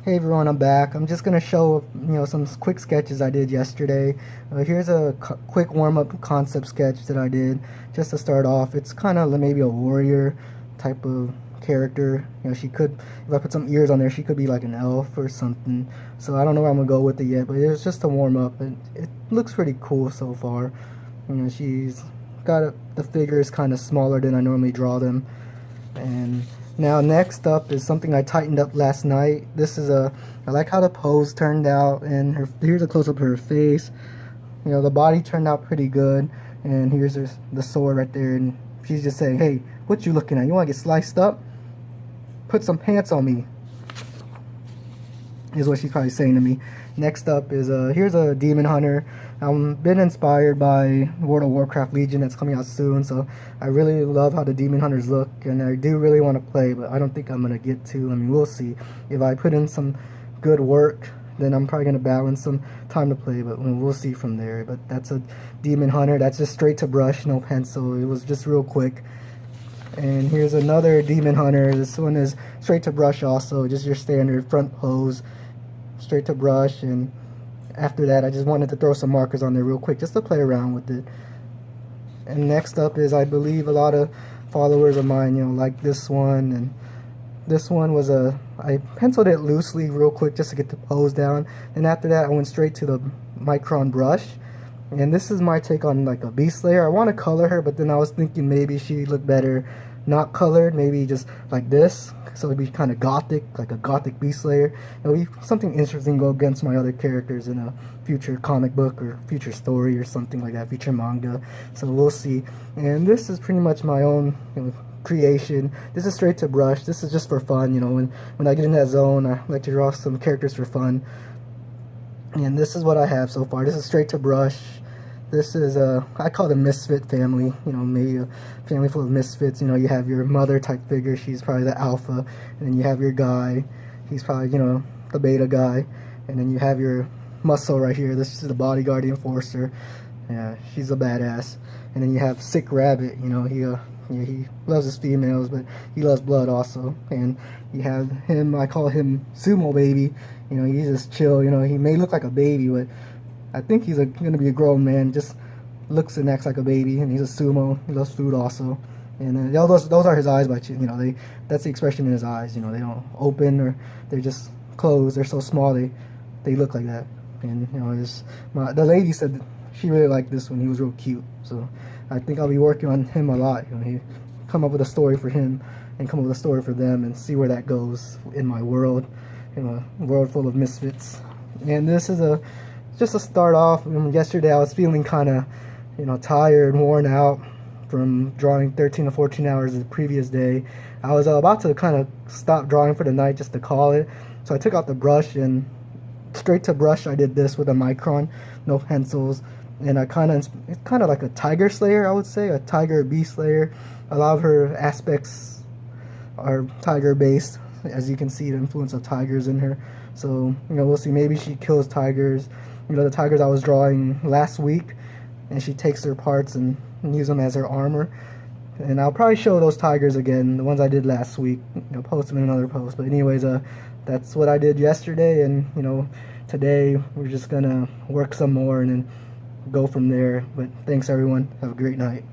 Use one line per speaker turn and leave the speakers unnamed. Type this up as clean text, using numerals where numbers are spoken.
Hey everyone, I'm back. I'm just gonna show some quick sketches I did yesterday. Here's a quick warm-up concept sketch that I did just to start off. It's kind of maybe a warrior type of character. She could, if I put some ears on there, she could be like an elf or something. So I don't know where I'm gonna go with it yet, but it's just a warm up. It looks pretty cool so far. She's got the figures kind of smaller than I normally draw them, and now next up is something I tightened up last night. I like how the pose turned out, and here's a close up of her face. The body turned out pretty good, and here's the sword right there, and she's just saying, "Hey, what you looking at? You want to get sliced up? Put some pants on me," is what she's probably saying to me. Next up is here's a demon hunter. I've been inspired by World of Warcraft Legion that's coming out soon, so I really love how the demon hunters look, and I do really want to play, but I don't think I'm gonna get to. I mean, we'll see. If I put in some good work, then I'm probably gonna balance some time to play, but we'll see from there. But that's a demon hunter. That's just straight to brush, no pencil. It was just real quick. And here's another demon hunter. This one is straight to brush also, just your standard front pose, straight to brush. And after that, I just wanted to throw some markers on there real quick just to play around with it. And next up is, I believe, a lot of followers of mine, like this one. And this one was I penciled it loosely real quick just to get the pose down. And after that, I went straight to the Micron brush. And this is my take on like a Beast Layer. I want to color her, but then I was thinking maybe she'd look better not colored, maybe just like this, so it'd be kind of gothic, like a gothic Beast Layer. It'll be something interesting, go against my other characters in a future comic book or future story or something like that, future manga. So we'll see. And this is pretty much my own creation. This is straight to brush. This is just for fun, when I get in that zone, I like to draw some characters for fun. And this is what I have so far. This is straight to brush. This is I call it a misfit family, maybe a family full of misfits. You have your mother type figure, she's probably the alpha, and then you have your guy, he's probably, the beta guy, and then you have your muscle right here, this is the bodyguard, the enforcer, yeah, she's a badass. And then you have Sick Rabbit, he loves his females, but he loves blood also. And you have him, I call him Sumo Baby, he's just chill, he may look like a baby, but I think he's gonna be a grown man. Just looks and acts like a baby, and he's a sumo. He loves food also, and those are his eyes. But that's the expression in his eyes. They don't open, or they're just closed. They're so small they look like that. And the lady said she really liked this one. He was real cute. So I think I'll be working on him a lot. Come up with a story for him, and come up with a story for them, and see where that goes in my world, a world full of misfits. And this is just to start off. Yesterday I was feeling kind of, tired, worn out from drawing 13 to 14 hours the previous day. I was about to kind of stop drawing for the night just to call it. So I took out the brush, and straight to brush I did this with a Micron, no pencils. And it's kind of like a tiger slayer, I would say, a tiger beast slayer. A lot of her aspects are tiger based. As you can see, the influence of tigers in her. So, we'll see. Maybe she kills tigers. The tigers I was drawing last week, and she takes their parts and use them as her armor. And I'll probably show those tigers again, the ones I did last week, post them in another post. But anyways, that's what I did yesterday, and today we're just gonna work some more and then go from there. But thanks everyone, have a great night.